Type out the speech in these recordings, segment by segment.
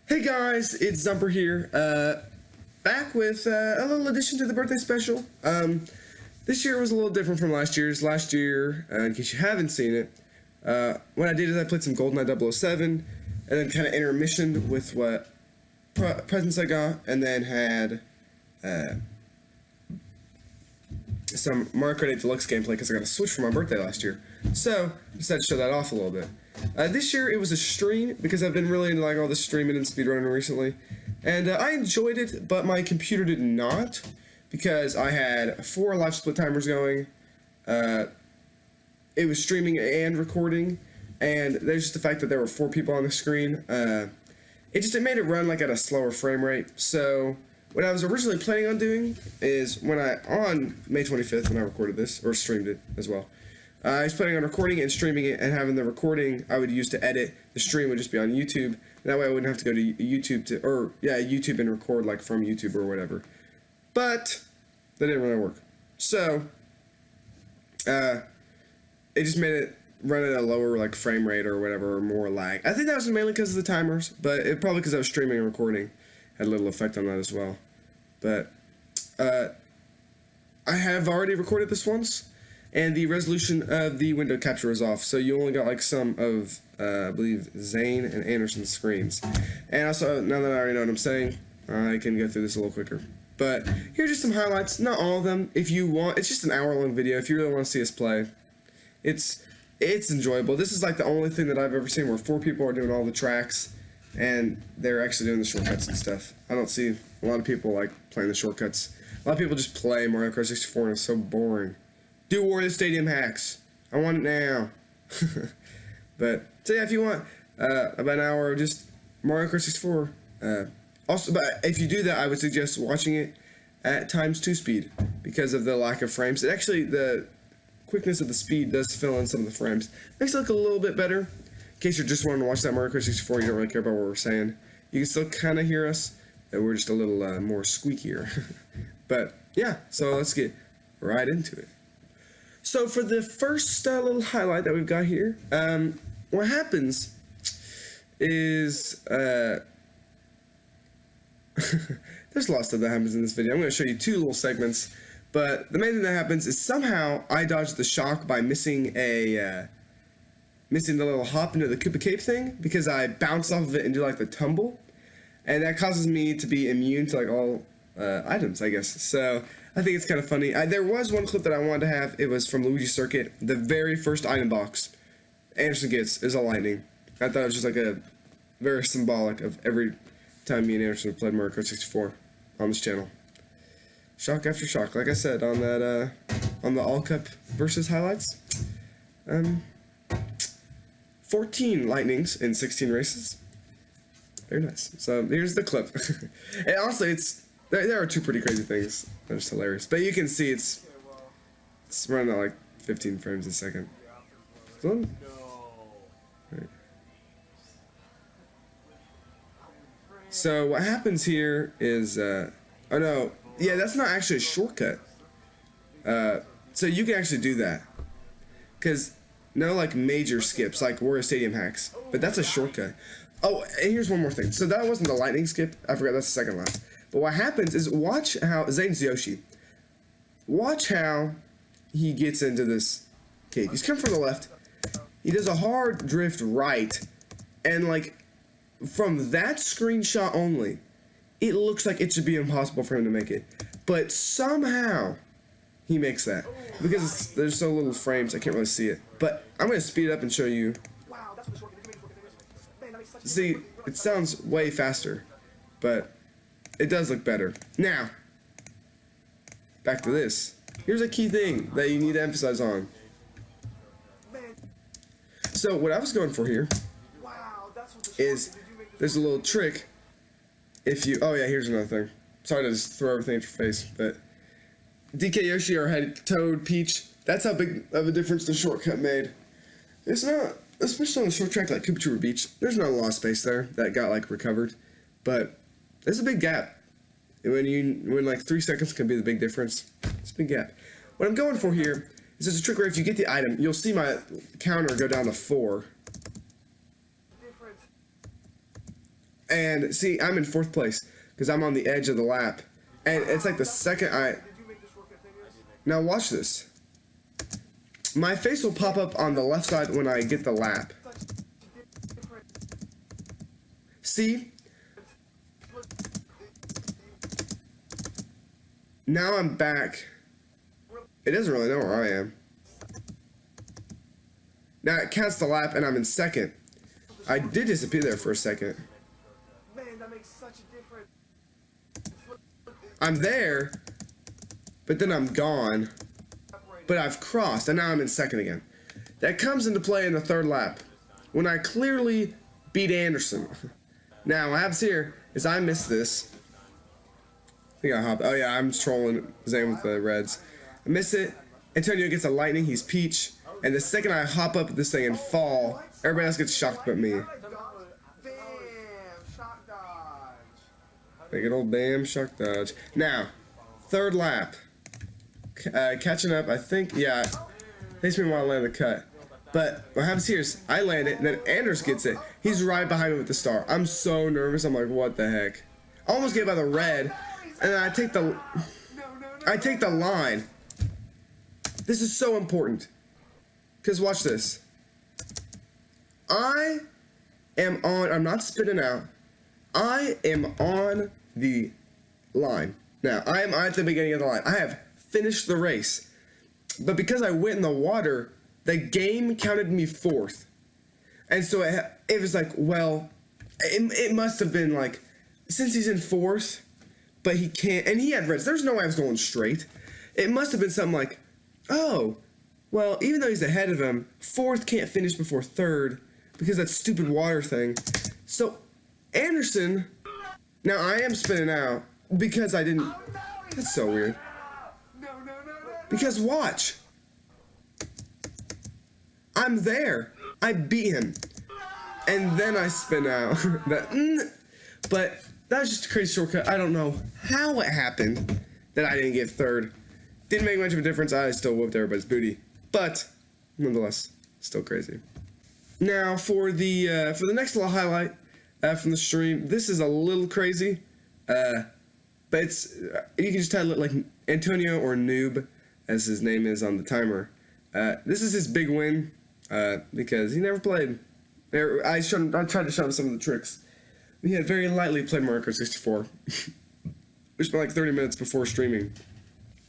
Hey guys, it's Zumpr here, back with a little addition to the birthday special. This year was a little different from last year's. Last year, in case you haven't seen it, what I did is I played some GoldenEye 007, and then kind of intermissioned with what presents I got, and then had some Mario Kart 8 Deluxe gameplay because I got a Switch for my birthday last year. So, I decided to show that off a little bit. This year it was a stream because I've been really into like all this streaming and speedrunning recently, and I enjoyed it, but my computer did not because I had 4 live split timers going. It was streaming and recording, and there's just the fact that there were 4 people on the screen. It made it run like at a slower frame rate. So what I was originally planning on doing is on May 25th when I recorded this, or streamed it as well, I was planning on recording it and streaming it, and having the recording I would use to edit. The stream would just be on YouTube. That way I wouldn't have to go to YouTube YouTube and record like from YouTube or whatever. But that didn't really work. So it just made it run at a lower like frame rate or whatever, or more lag. I think that was mainly because of the timers, but it probably because I was streaming and recording had a little effect on that as well. But I have already recorded this once, and the resolution of the window capture is off, so you only got like some of, I believe, Zane and Anderson's screens. And also, now that I already know what I'm saying, I can go through this a little quicker. But here's just some highlights, not all of them. If you want, it's just an hour-long video. If you really want to see us play, it's enjoyable. This is like the only thing that I've ever seen where 4 people are doing all the tracks, and they're actually doing the shortcuts and stuff. I don't see a lot of people like playing the shortcuts. A lot of people just play Mario Kart 64 and it's so boring. Do War of the Stadium hacks. I want it now. But, so yeah, if you want about an hour of just Mario Kart 64. Also, but if you do that, I would suggest watching it at ×2 speed because of the lack of frames. It actually, the quickness of the speed does fill in some of the frames. Makes it look a little bit better. In case you're just wanting to watch that Mario Kart 64, you don't really care about what we're saying. You can still kind of hear us, and we're just a little more squeakier. But, yeah, so let's get right into it. So for the first little highlight that we've got here, what happens is, there's a lot of stuff that happens in this video. I'm going to show you 2 little segments, but the main thing that happens is somehow I dodged the shock by missing the little hop into the Koopa Cape thing, because I bounced off of it and do like the tumble, and that causes me to be immune to like all items, I guess. So I think it's kind of funny. There was one clip that I wanted to have. It was from Luigi's Circuit. The very first item box Anderson gets is a lightning. I thought it was just like a very symbolic of every time me and Anderson played Mario Kart 64 on this channel. Shock after shock, like I said on that on the All Cup versus highlights. 14 lightnings in 16 races. Very nice. So here's the clip. And honestly, there are 2 pretty crazy things. They're just hilarious. But you can see it's running at like 15 frames a second. Right. So what happens here is, oh no, yeah, that's not actually a shortcut. So you can actually do that. Because no like major skips like War of Stadium hacks, but that's a shortcut. Oh, and here's one more thing. So that wasn't the lightning skip. I forgot, that's the second last. But what happens is, watch how Zane's Yoshi. Watch how he gets into this cave. He's coming from the left. He does a hard drift right, and like from that screenshot only, it looks like it should be impossible for him to make it. But somehow he makes that because there's so little frames I can't really see it. But I'm gonna speed it up and show you. See, it sounds way faster, but it does look better. Now, back to this. Here's a key thing that you need to emphasize on. So what I was going for here is there's a little trick. If you, oh yeah, here's another thing. Sorry to just throw everything at your face, but DK Yoshi or had Toad, Peach, that's how big of a difference the shortcut made. It's not, especially on a short track like Koopa Trooper Beach, there's not a lot of space there that got like recovered, but there's a big gap. When like 3 seconds can be the big difference. It's a big gap. What I'm going for here is there's a trick where if you get the item, you'll see my counter go down to 4. And see, I'm in 4th place because I'm on the edge of the lap. And it's like the second I... Now watch this. My face will pop up on the left side when I get the lap. See? Now I'm back. It doesn't really know where I am. Now it counts the lap and I'm in 2nd. I did disappear there for a second. Man, that makes such a difference. I'm there, but then I'm gone. But I've crossed and now I'm in 2nd again. That comes into play in the 3rd lap when I clearly beat Anderson. Now what happens here is I missed this. I think I hopped. Oh yeah, I'm trolling Zane with the reds. I miss it. Antonio gets a lightning. He's Peach. And the second I hop up this thing and fall, everybody else gets shocked but me. Damn, shock dodge. Like an old damn shock dodge. Now, 3rd lap. Catching up, I think. Yeah, it takes me a while to land the cut. But what happens here is I land it, and then Anders gets it. He's right behind me with the star. I'm so nervous. I'm like, what the heck? I almost get by the red, and then I take the line. This is so important. Because watch this. I'm not spinning out. I am on the line. Now, I am at the beginning of the line. I have finished the race. But because I went in the water, the game counted me 4th. And so it was like, well, it must have been like, since he's in 4th, but he can't, and he had reds. There's no way I was going straight. It must have been something like, oh, well, even though he's ahead of him, 4th can't finish before 3rd because that stupid water thing. So, Anderson, now I am spinning out because I didn't, that's so weird. Because watch. I'm there. I beat him. And then I spin out. But that was just a crazy shortcut. I don't know how it happened that I didn't get 3rd. Didn't make much of a difference. I still whooped everybody's booty. But nonetheless, still crazy. Now for the next little highlight from the stream, this is a little crazy, but it's you can just title it like Antonio or Noob, as his name is on the timer. This is his big win because he never played. I tried to show him some of the tricks. He had very lightly played Mario Kart 64. We spent like 30 minutes before streaming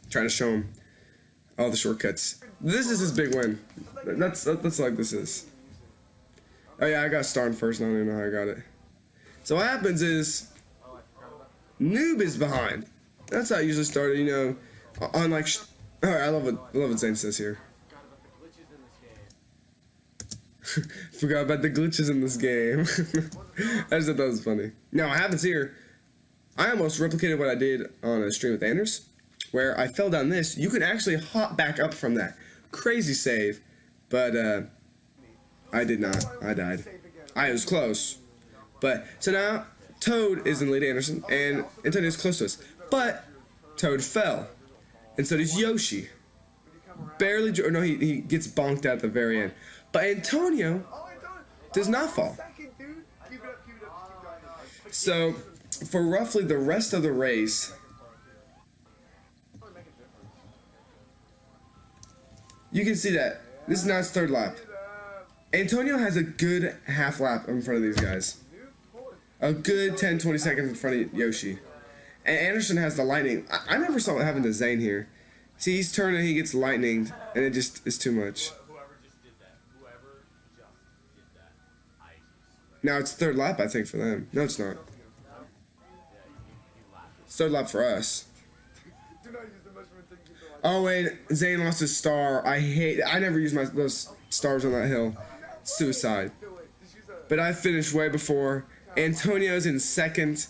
trying to show him all the shortcuts. This is his big win. That's like this is. Oh yeah, I got star in first. I don't even know how I got it. So what happens is Noob is behind. That's how it usually started. You know, on like. Oh, I love what Zane says here. Forgot about the glitches in this game. I just thought that was funny. Now what happens here? I almost replicated what I did on a stream with Anders, where I fell down this. You can actually hop back up from that. Crazy save, but I did not. I died. I was close. But so now Toad is in the lead, Anderson, and Antonio's close to us. But Toad fell, and so does Yoshi. Barely, or no, he gets bonked out at the very end. But Antonio does not fall. So for roughly the rest of the race, you can see that this is now his 3rd lap. Antonio has a good half lap in front of these guys. A good 10-20 seconds in front of Yoshi. And Anderson has the lightning. I never saw what happened to Zane here. See, he's turning, he gets lightninged, and it just is too much. Now it's 3rd lap, I think, for them. No, it's not. It's 3rd lap for us. Oh wait, Zane lost his star. I never use those stars on that hill. Suicide. But I finished way before. Antonio's in 2nd.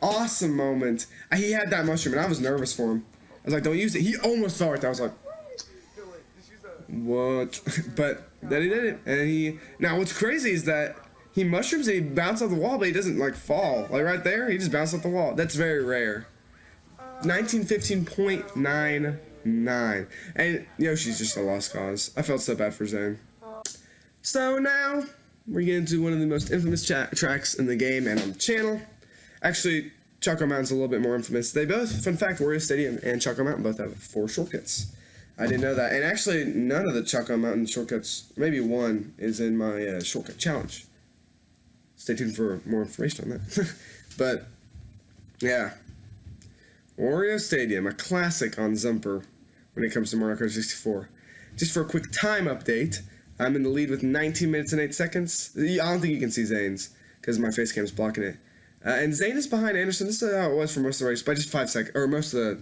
Awesome moment. He had that mushroom, and I was nervous for him. I was like, don't use it. He almost fell right there. I was like, what? But then he did it. And now what's crazy is that he mushrooms and he bounces off the wall, but he doesn't like fall. Like right there, he just bounced off the wall. That's very rare. 1915.99. And Yoshi's just a lost cause. I felt so bad for Zane. So now, we're getting to one of the most infamous tracks in the game and on the channel. Actually, Choco Mountain's a little bit more infamous. They both, fun fact, Wario Stadium and Choco Mountain both have 4 shortcuts. I didn't know that. And actually, none of the Choco Mountain shortcuts, maybe one, is in my shortcut challenge. Stay tuned for more information on that. But, yeah. Wario Stadium, a classic on Zumpr when it comes to Mario Kart 64. Just for a quick time update, I'm in the lead with 19 minutes and 8 seconds. I don't think you can see Zane's, because my face cam is blocking it. And Zane is behind Anderson. This is how it was for most of the race, by just 5 seconds, or most of the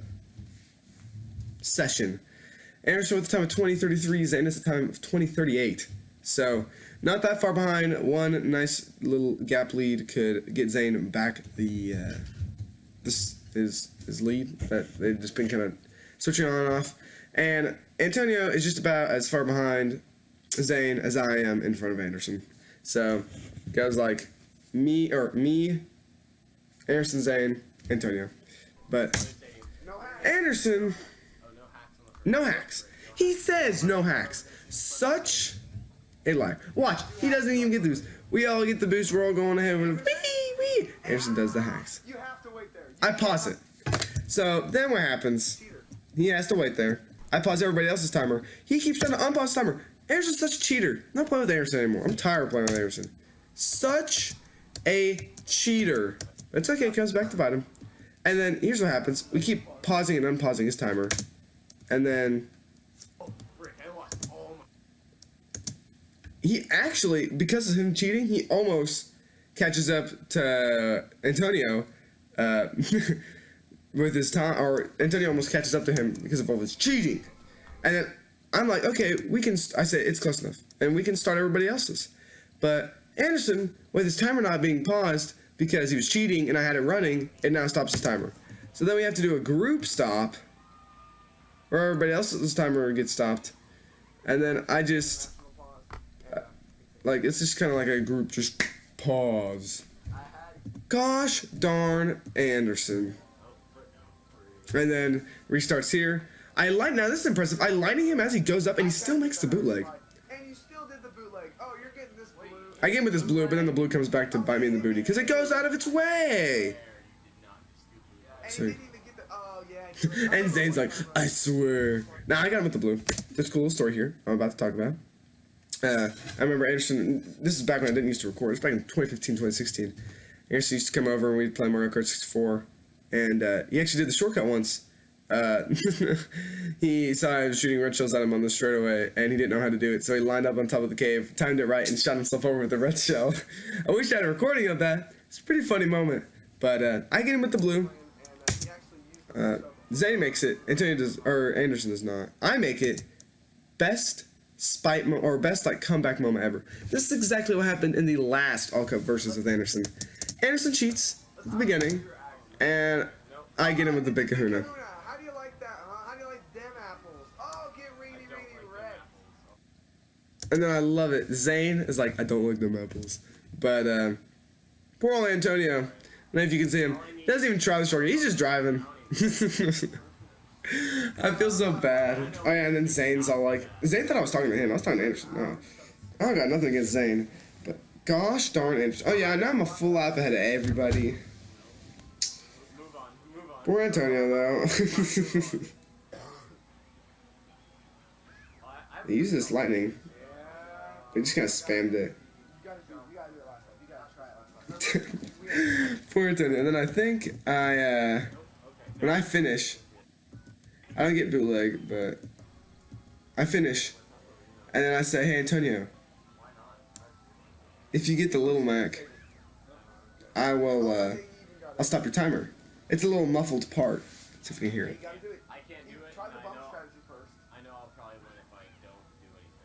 session. Anderson with a time of 20:33, Zane has a time of 20:38. So, not that far behind. One nice little gap lead could get Zane back the his lead that they've just been kind of switching on and off. And Antonio is just about as far behind Zane as I am in front of Anderson. So, it goes like me, Anderson, Zane, Antonio. But Anderson, no hacks. He says no hacks. Such a lie. Watch, he doesn't even get the boost. We all get the boost. We're all going ahead with wee. Anderson does the hacks. You have to wait there. I pause it. So then what happens? He has to wait there. I pause everybody else's timer. He keeps trying to unpause his timer. Anderson's such a cheater. I'm not playing with Anderson anymore. I'm tired of playing with Anderson. Such a cheater. It's okay, it comes back to bite him. And then here's what happens. We keep pausing and unpausing his timer. And then he actually, because of him cheating, he almost catches up to Antonio with his time, or Antonio almost catches up to him because of all his cheating. And then I'm like, okay, we can, I say it's close enough, and we can start everybody else's. But Anderson, with his timer not being paused because he was cheating and I had it running, it now stops his timer. So then we have to do a group stop where everybody else's timer gets stopped. And then I just, like, it's just kind of like a group just pause. Gosh darn Anderson. And then restarts here. Now this is impressive. I lighting him as he goes up and he still makes the bootleg. And you still did the bootleg. Oh, you're getting this blue. I get him with this blue, but then the blue comes back to bite me in the booty because it goes out of its way. And So, you didn't even get the, oh yeah. and Zane's like, I swear. Nah, I got him with the blue. There's a cool little story here I'm about to talk about. I remember Anderson, this is back when I didn't used to record. It's back in 2015, 2016. Anderson used to come over and we'd play Mario Kart 64. And he actually did the shortcut once. He saw I was shooting red shells at him on the straightaway, and he didn't know how to do it. So he lined up on top of the cave, timed it right, and shot himself over with the red shell. I wish I had a recording of that. It's a pretty funny moment. But I get him with the blue. Zane makes it. Antonio does, or Anderson does not. I make it. Best spite or best like comeback moment ever. This is exactly what happened in the last All Cup versus with Anderson. Anderson cheats at the beginning, and I get him with the big kahuna. How do you like that, huh? How do you like them apples? Oh, get reedy red. And then I love it. Zane is like, I don't like them apples. But poor old Antonio, I don't know if you can see him, he doesn't even try the shortcut. He's just driving. I feel so bad. Oh yeah, and then Zane's all like, Zane thought I was talking to him. I was talking to Anderson. No, I don't got nothing against Zane. But gosh darn Anderson. Oh yeah, now I'm a full lap ahead of everybody. Poor Antonio though. He used this lightning. He just kind of spammed it. You gotta do it last time. You gotta try it last time. Poor Antonio. And then I think when I finish, I don't get bootleg, but I finish, and then I say, hey Antonio, if you get the Little Mac, I will, I'll stop your timer. It's a little muffled part, so if you can hear it. You gotta do it. I can't do it. Try the bump strategy first. I know I'll probably win if I don't do anything.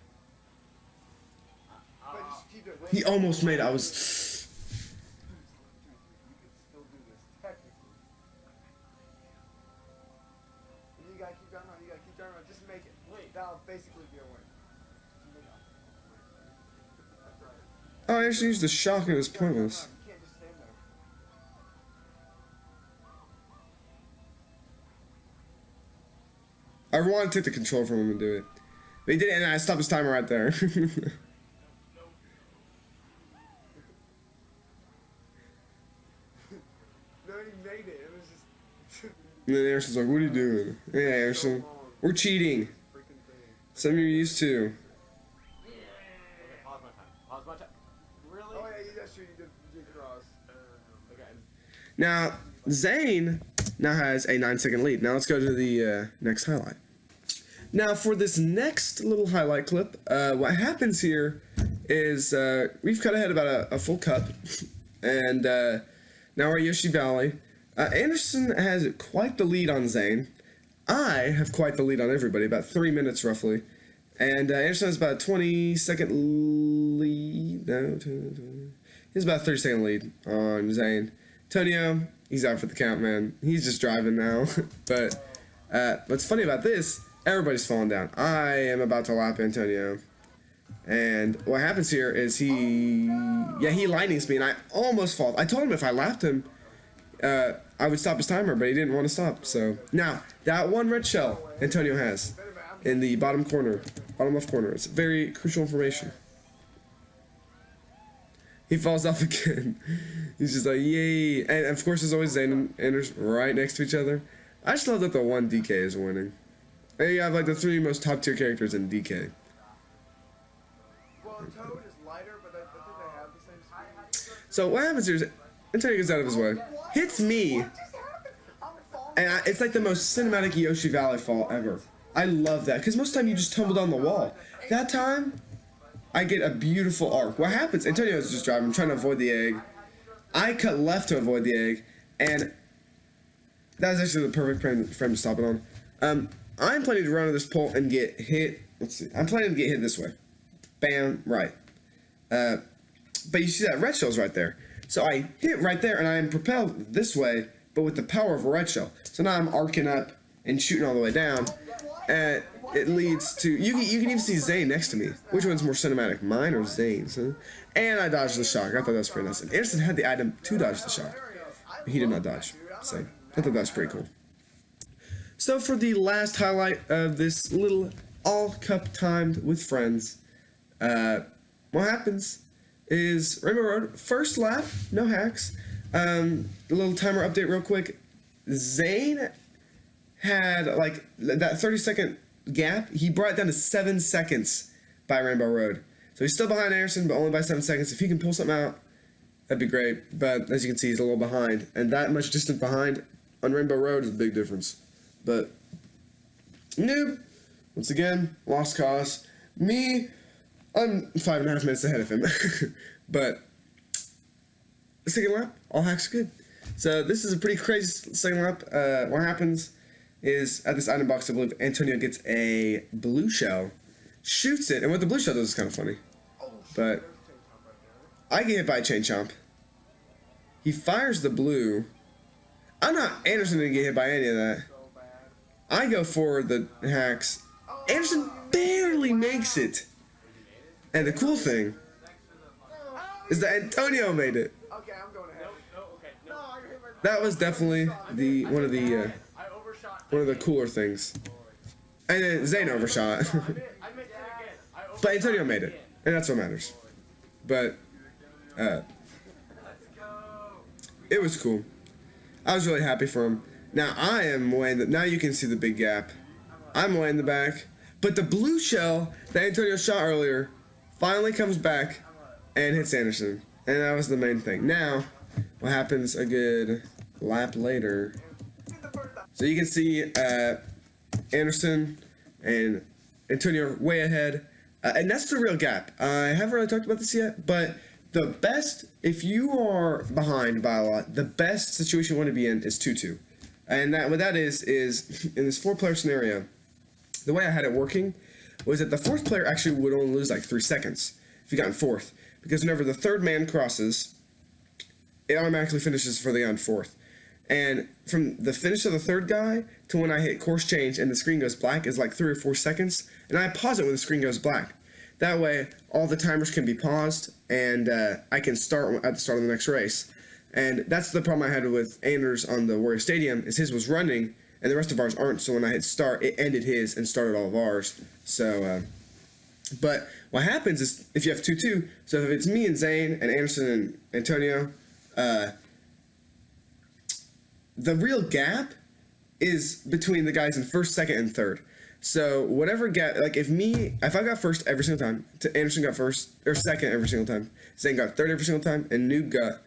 But just keep it. He almost made it. I was. You can still do this technically. And you gotta keep driving around. You gotta keep driving around. Just make it. That'll basically be a win. Oh, I actually used the shock and it was pointless. You can't just stand there. I want to take the control from him and do it. But he did it, and I stopped his timer right there. And then Anderson's like, what are you doing? Yeah, Anderson, we're cheating. Freaking thing. Something you're used to. Okay, pause my time. Pause my time. Really? Oh yeah, that's true. You did cross. Okay. Now, Zane now has a 9-second lead. Now let's go to the next highlight. Now for this next little highlight clip, what happens here is we've cut ahead about a full cup, and now we're at Yoshi Valley. Anderson has quite the lead on Zane. I have quite the lead on everybody, about 3 minutes roughly. And Anderson has about a 20-second lead. No, he has about a 30-second lead on Zane. Antonio, he's out for the count, man. He's just driving now. But what's funny about this, everybody's falling down. I am about to lap Antonio. And what happens here is he lightnings me, and I almost fall. I told him if I lapped him, I would stop his timer, but he didn't want to stop. So now that one red shell Antonio has in the bottom left corner. It's very crucial information. He falls off again. He's just like, yay. And of course, there's always Zane and Anders right next to each other. I just love that the one DK is winning. And you have like the 3 most top tier characters in DK. Well, Toad is lighter, but I think they have the same speed. So what happens here is Antonio gets out of his way, hits me, What just happened? I'm falling. and it's like the most cinematic Yoshi Valley fall ever. I love that, because most of the time you just tumble down the wall. That time, I get a beautiful arc. What happens? Antonio is just driving, trying to avoid the egg. I cut left to avoid the egg, and that was actually the perfect frame to stop it on. I'm planning to run on this pole and get hit. Let's see. I'm planning to get hit this way. Bam, right. But you see that red shell's right there. So I hit right there, and I am propelled this way, but with the power of a red shell. So now I'm arcing up and shooting all the way down. And it leads to... You can even see Zane next to me. Which one's more cinematic, mine or Zane's? Huh? And I dodged the shock. I thought that was pretty nice. And Anderson had the item to dodge the shock. He did not dodge. So I thought that was pretty cool. So for the last highlight of this little all-cup timed with friends, what happens is Rainbow Road, first lap, no hacks. A little timer update real quick. Zane had like that 30-second gap. He brought it down to 7 seconds by Rainbow Road. So he's still behind Anderson, but only by 7 seconds. If he can pull something out, that'd be great. But as you can see, he's a little behind. And that much distance behind on Rainbow Road is a big difference. But, noob, once again, lost cause. Me, I'm 5.5 minutes ahead of him. But the second lap, all hacks are good. So this is a pretty crazy second lap. What happens is at this item box, I believe Antonio gets a blue shell, shoots it, and what the blue shell does is kind of funny. But I get hit by a chain chomp. He fires the blue. Anderson didn't get hit by any of that. I go for the hacks. Anderson barely makes it. And the cool thing is that Antonio made it. Okay, I'm going ahead. No, okay, no. No, you're hitting my... That was definitely one of the I overshot. cooler things. And then Zane overshot. I missed it again. I overshot. But Antonio made it. And that's what matters. But it was cool. I was really happy for him. Now I am way in the... Now you can see the big gap. I'm way in the back. But the blue shell that Antonio shot earlier finally comes back and hits Anderson. And that was the main thing. Now, what happens a good lap later... So you can see Anderson and Antonio way ahead. And that's the real gap. I haven't really talked about this yet, but the best, if you are behind by a lot, the best situation you want to be in is 2-2. And what that is in this 4-player scenario, the way I had it working was that the 4th player actually would only lose like 3 seconds if you got in 4th. Because whenever the 3rd man crosses, it automatically finishes for the guy in 4th. And from the finish of the 3rd guy to when I hit course change and the screen goes black is like 3 or 4 seconds. And I pause it when the screen goes black. That way, all the timers can be paused and I can start at the start of the next race. And that's the problem I had with Anders on the Warrior Stadium, is his was running and the rest of ours aren't. So when I hit start, it ended his and started all of ours. So, but what happens is if you have 2-2, so if it's me and Zane and Anderson and Antonio, the real gap is between the guys in first, second, and third. So whatever gap, like if I got first every single time, Anderson got first or second every single time, Zane got third every single time, and Noob got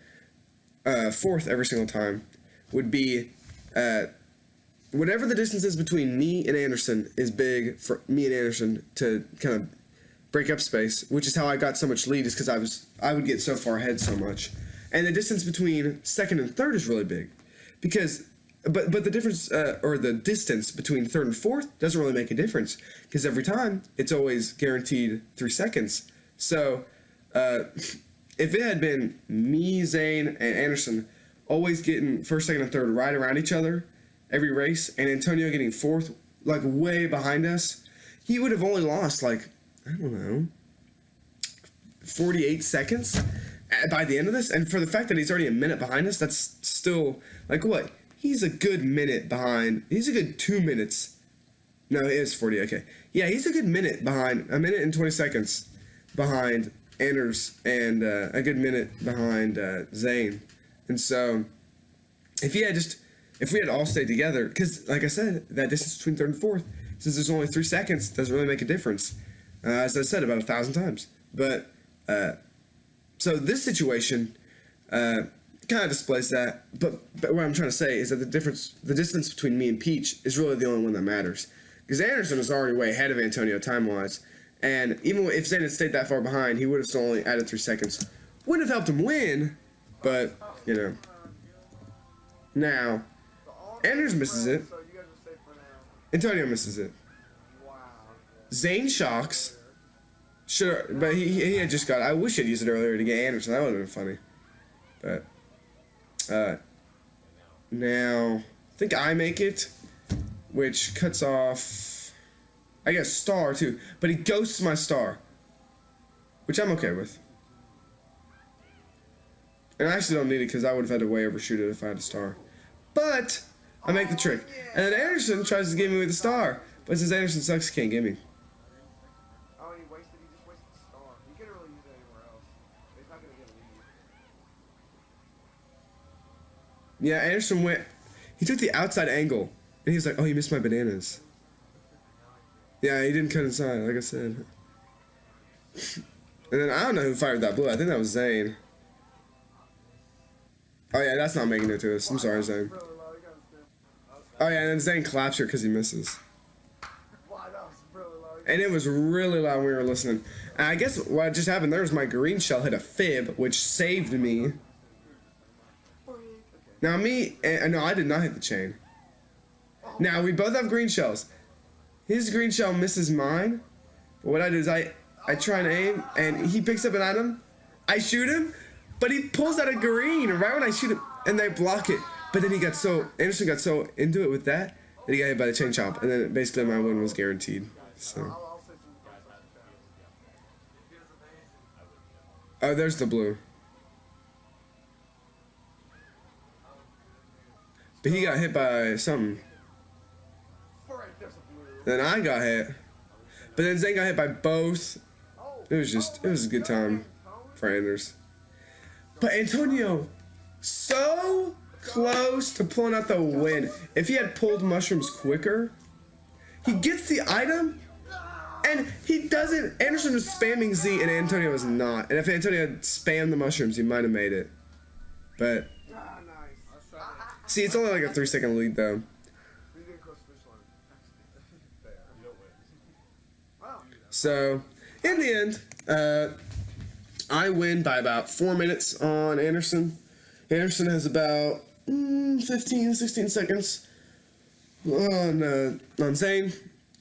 fourth every single time, would be whatever the distance is between me and Anderson is big for me and Anderson to kind of break up space, which is how I got so much lead, is because I would get so far ahead so much. And the distance between second and third is really big, because but the difference or the distance between third and fourth doesn't really make a difference, because every time it's always guaranteed 3 seconds. So if it had been me, Zane, and Anderson always getting first, second, and third right around each other every race, and Antonio getting fourth like way behind us, he would have only lost like, I don't know, 48 seconds by the end of this. And for the fact that he's already a minute behind us, that's still like what? He's a good minute behind. He's a good 2 minutes. No, it is 40. Okay. Yeah, he's a good minute behind, a minute and 20 seconds behind Anders, and a good minute behind Zane. And so if we had all stayed together, because like I said, that distance between third and fourth, since there's only 3 seconds, doesn't really make a difference. As I said about 1,000 times. But so this situation kind of displays that. But what I'm trying to say is that the distance between me and Peach is really the only one that matters. Because Anderson is already way ahead of Antonio time-wise. And even if Zane had stayed that far behind, he would have still only added 3 seconds. Wouldn't have helped him win, but, you know. Now, Anders misses it. So you guys are safe for now. Antonio misses it. Wow. Zane shocks. Sure, but he had just got. I wish I'd used it earlier to get Anderson. That would have been funny. But now I think I make it, which cuts off, I guess, star too. But he ghosts my star, which I'm okay with. And I actually don't need it because I would have had to way overshoot it if I had a star. But I make the trick, and then Anderson tries to get me with the star, but since Anderson sucks, he can't get me. Oh, and he just wasted the star. You couldn't really use it anywhere else. He's not gonna get a lead. Yeah, Anderson he took the outside angle, and he was like, oh, you missed my bananas. Yeah, he didn't cut inside, like I said. And then I don't know who fired that blue. I think that was Zane. Oh yeah, that's not making it to us. I'm sorry, Zane. Oh yeah, and then Zane claps her because he misses. Wow, that was really low. And it was really loud when we were listening. And I guess what just happened there was my green shell hit a fib, which saved me. Now no, I did not hit the chain. Now we both have green shells. His green shell misses mine. But what I do is I try and aim, and he picks up an item. I shoot him, but he pulls out a green right when I shoot him, and they block it. But then Anderson got so into it with that he got hit by the chain chomp, and then basically my win was guaranteed. So. I'll say some Oh, there's the blue. But he got hit by something. Then I got hit. But then Zane got hit by both. It was a good time for Anders. But Antonio, so close to pulling out the win. If he had pulled mushrooms quicker, he gets the item, and he doesn't. Anderson was spamming Z, and Antonio was not. And if Antonio had spammed the mushrooms, he might have made it. But, see, it's only like a 3-second lead, though. So, in the end, I win by about 4 minutes on Anderson. Anderson has about 15, 16 seconds on Zane.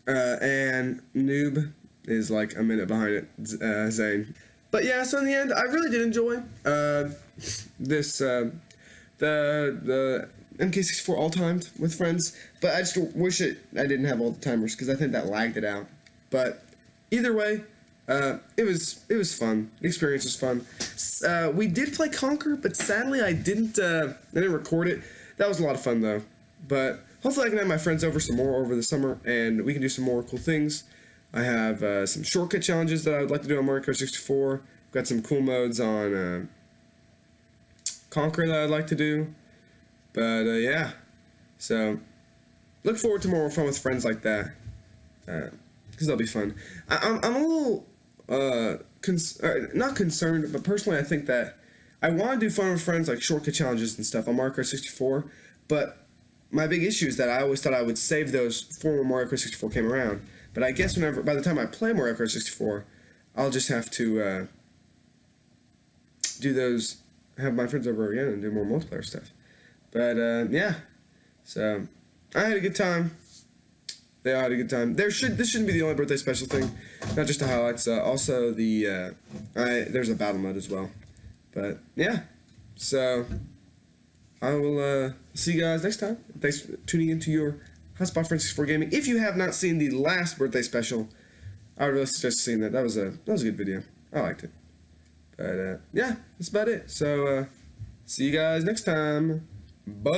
And Noob is like a minute behind it, Zane. But yeah, so in the end, I really did enjoy this, the MK64 all-timed with friends. But I just wish I didn't have all the timers, because I think that lagged it out. But either way, it was fun. The experience was fun. We did play Conquer, but sadly I didn't record it. That was a lot of fun though. But hopefully I can have my friends over some more over the summer, and we can do some more cool things. I have some shortcut challenges that I would like to do on Mario Kart 64. Got some cool modes on Conquer that I'd like to do. But yeah, so look forward to more fun with friends like that, because that'll be fun. I'm a little not concerned, but personally I think that I want to do fun with friends like shortcut challenges and stuff on Mario Kart 64, but my big issue is that I always thought I would save those for when Mario Kart 64 came around. But I guess by the time I play Mario Kart 64, I'll just have to do those, have my friends over again and do more multiplayer stuff. But yeah, so I had a good time. They all had a good time. This shouldn't be the only birthday special thing, not just the highlights. Also there's a battle mode as well. But yeah, so I will see you guys next time. Thanks for tuning into your Hotspot for 64 Gaming. If you have not seen the last birthday special, I would really suggest seeing that. That was a good video. I liked it. But yeah, that's about it. So see you guys next time. Bye.